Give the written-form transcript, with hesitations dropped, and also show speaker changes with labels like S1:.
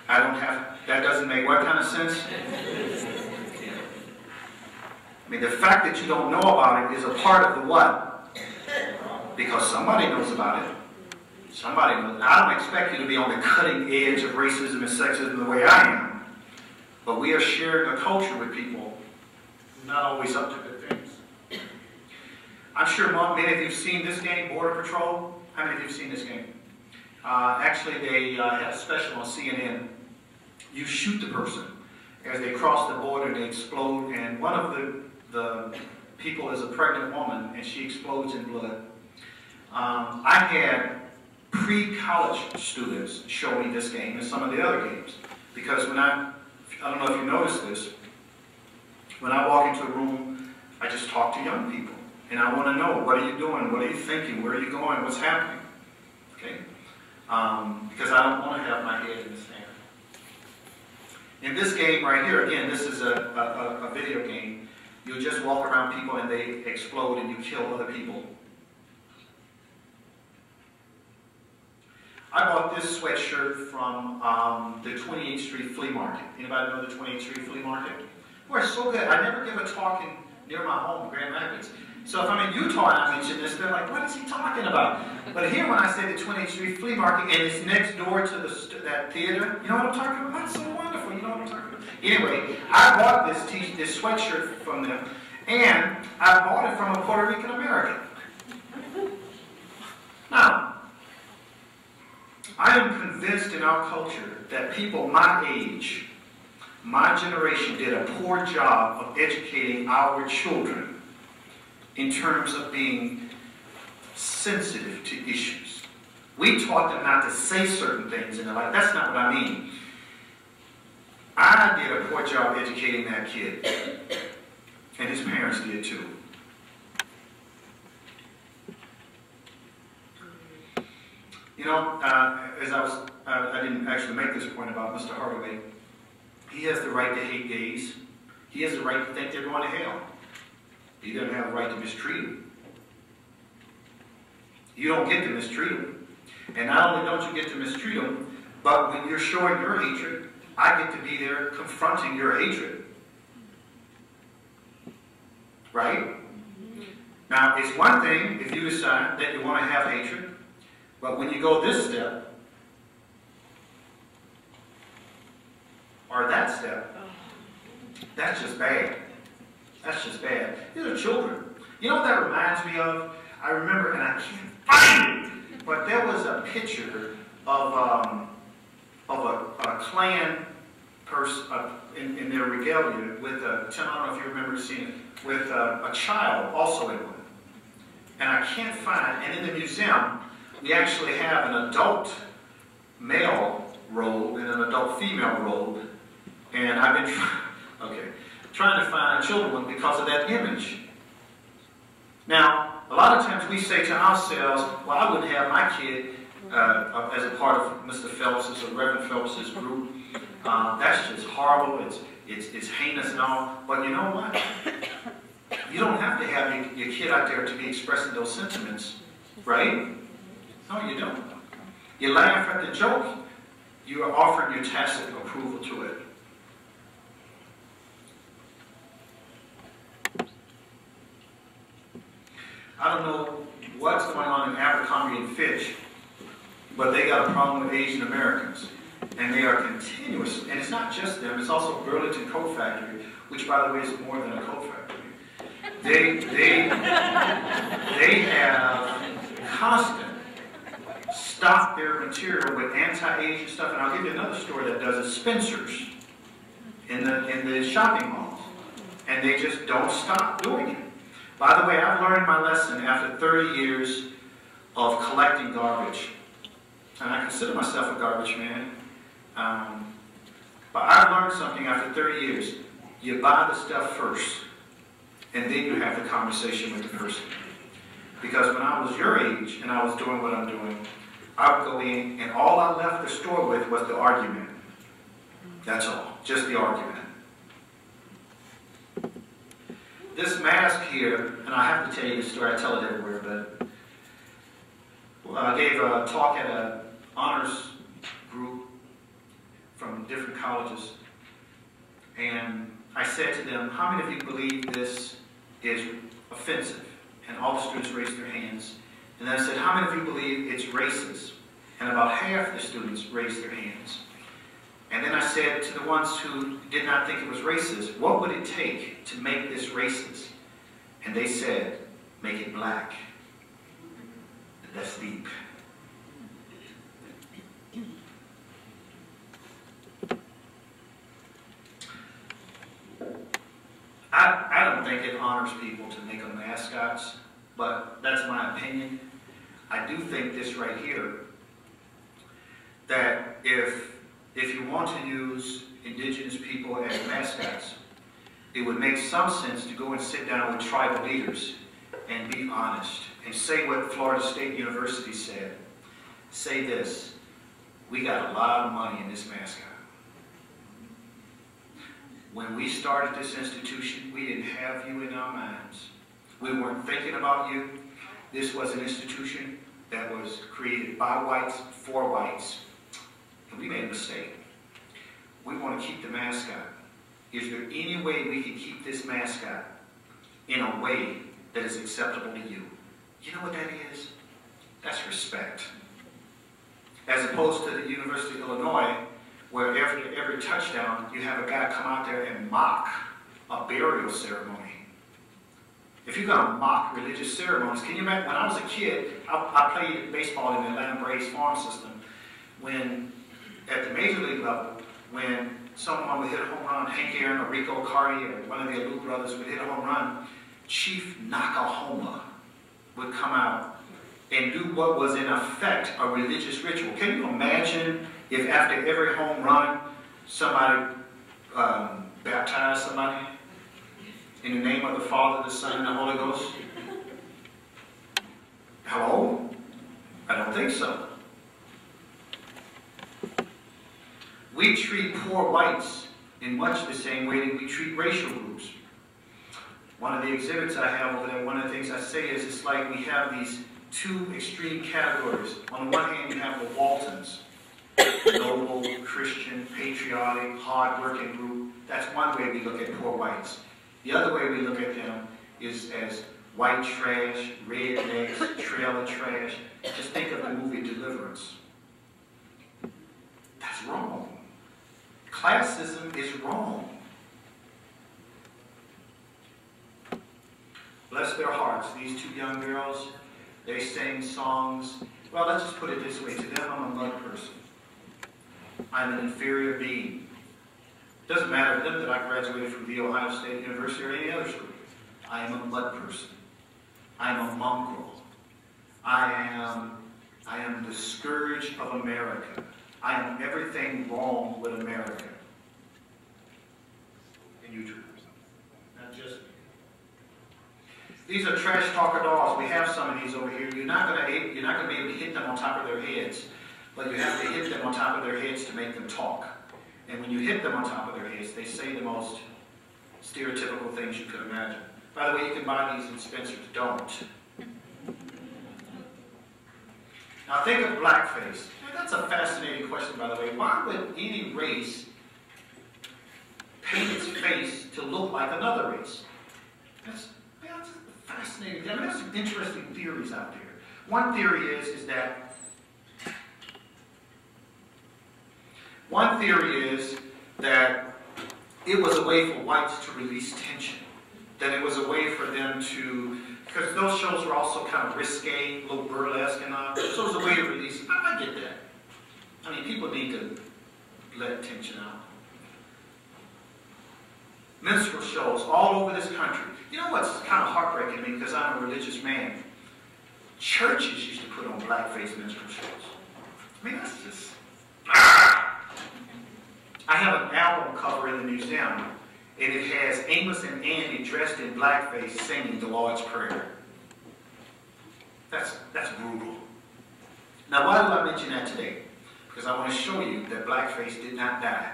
S1: I don't have, that doesn't make what kind of sense? I mean, the fact that you don't know about it is a part of the what? Because somebody knows about it. Somebody knows. I don't expect you to be on the cutting edge of racism and sexism the way I am. But we are sharing a culture with people not always up to good things. I'm sure many of you have seen this game, Border Patrol. How many of you have seen this game? Actually, they had a special on CNN. You shoot the person as they cross the border and they explode, and one of the people is a pregnant woman, and she explodes in blood. I had pre-college students show me this game and some of the other games, because when I don't know if you noticed this, when I walk into a room, I just talk to young people, and I want to know, what are you doing, what are you thinking, where are you going, what's happening, okay? Because I don't want to have my head in the sand. In this game right here, again, this is a video game. You just walk around people and they explode and you kill other people. I bought this sweatshirt from the 28th Street Flea Market. Anybody know the 28th Street Flea Market? Boy, it's so good. I never give a talk near my home, Grand Rapids. So if I'm in Utah and I mention this, they're like, what is he talking about? But here when I say the 28th Street Flea Market and it's next door to that theater, you know what I'm talking about? That's so wonderful. You know what I'm talking about? Anyway, I bought this sweatshirt from them, and I bought it from a Puerto Rican American. Now, I am convinced in our culture that people my age, my generation, did a poor job of educating our children in terms of being sensitive to issues. We taught them not to say certain things in their life. That's not what I mean. I did a poor job educating that kid, and his parents did too. You know, as I didn't actually make this point about Mr. Hardaway. He has the right to hate gays. He has the right to think they're going to hell. He doesn't have the right to mistreat them. You don't get to mistreat them. And not only don't you get to mistreat them, but when you're showing your hatred, I get to be there confronting your hatred. Right? Now, it's one thing if you decide that you want to have hatred, but when you go this step, or that step, that's just bad. That's just bad. These are children. You know what that reminds me of? I remember, and I can't find it, but there was a picture of a Klan person in their regalia with Tim, I don't know if you remember seeing it, with a child also in one. And I can't find, and in the museum, we actually have an adult male robe and an adult female robe. And I've been trying to find a children's one because of that image. Now, a lot of times we say to ourselves, well, I wouldn't have my kid as a part of Mr. Phelps's or Reverend Phelps's group. That's just horrible. It's heinous and all. But you know what? You don't have to have your kid out there to be expressing those sentiments, right? No, you don't. You laugh at the joke. You are offering your tacit approval to it. I don't know what's going on in Abercrombie and Fitch, but they got a problem with Asian Americans. And they are continuous, and it's not just them, it's also Burlington Coat Factory, which by the way is more than a coat factory. They have constant stock their material with anti-Asian stuff, and I'll give you another store that does it, Spencer's, in the shopping malls, and they just don't stop doing it. By the way, I've learned my lesson after 30 years of collecting garbage, and I consider myself a garbage man, but I've learned something after 30 years. You buy the stuff first, and then you have the conversation with the person. Because when I was your age, and I was doing what I'm doing, I would go in, and all I left the store with was the argument. That's all, just the argument. This mask here, and I have to tell you the story, I tell it everywhere, but I gave a talk at an honors group from different colleges. And I said to them, how many of you believe this is offensive? And all the students raised their hands. And then I said, how many of you believe it's racist? And about half the students raised their hands. And then I said to the ones who did not think it was racist, what would it take to make this racist? And they said, make it black. And that's deep. I don't think it honors people to make them mascots, but that's my opinion. I do think this right here, that if you want to use indigenous people as mascots, it would make some sense to go and sit down with tribal leaders and be honest and say what Florida State University said. Say this, we got a lot of money in this mascot. When we started this institution, we didn't have you in our minds. We weren't thinking about you. This was an institution that was created by whites, for whites, and we made a mistake. We want to keep the mascot. Is there any way we can keep this mascot in a way that is acceptable to you? You know what that is? That's respect. As opposed to the University of Illinois, where every touchdown, you have a guy come out there and mock a burial ceremony. If you're going to mock religious ceremonies, can you imagine? When I was a kid, I played baseball in the Atlanta Braves farm system. When, at the major league level, when someone would hit a home run, Hank Aaron or Rico Carty or one of the Alou brothers would hit a home run, Chief Nakahoma would come out and do what was in effect a religious ritual. Can you imagine if after every home run, somebody baptized somebody in the name of the Father, the Son, and the Holy Ghost? Hello? I don't think so. We treat poor whites in much the same way that we treat racial groups. One of the exhibits I have over there, one of the things I say is it's like we have these two extreme categories. On the one hand, you have the Waltons, noble, Christian, patriotic, hard-working group. That's one way we look at poor whites. The other way we look at them is as white trash, rednecks, trailer trash. Just think of the movie Deliverance. That's wrong. Classism is wrong. Bless their hearts, these two young girls, they sang songs. Well, let's just put it this way. To them, I'm a mud person. I'm an inferior being. It doesn't matter to them that I graduated from The Ohio State University or any other school. I am a mud person. I am a mongrel. I am the scourge of America. I am everything wrong with America. And you too. Not just me. These are trash talker dolls. We have some of these over here. You're not going to be able to hit them on top of their heads, but you have to hit them on top of their heads to make them talk. And when you hit them on top of their heads, they say the most stereotypical things you could imagine. By the way, you can buy these in Spencer's. Don't. Now think of blackface. Now, that's a fascinating question, by the way. Why would any race paint its face to look like another race? That's fascinating. I mean, there's some interesting theories out there. One theory is that it was a way for whites to release tension. That it was a way for them to, because those shows were also kind of risque, a little burlesque and all. So it was a way to release. I get that. I mean, people need to let tension out. Minstrel shows all over this country. You know what's kind of heartbreaking to me, because I'm a religious man? Churches used to put on blackface minstrel shows. I mean, that's just... I have an album cover in the museum, and it has Amos and Andy dressed in blackface singing the Lord's Prayer. That's brutal. Now, why do I mention that today? Because I want to show you that blackface did not die.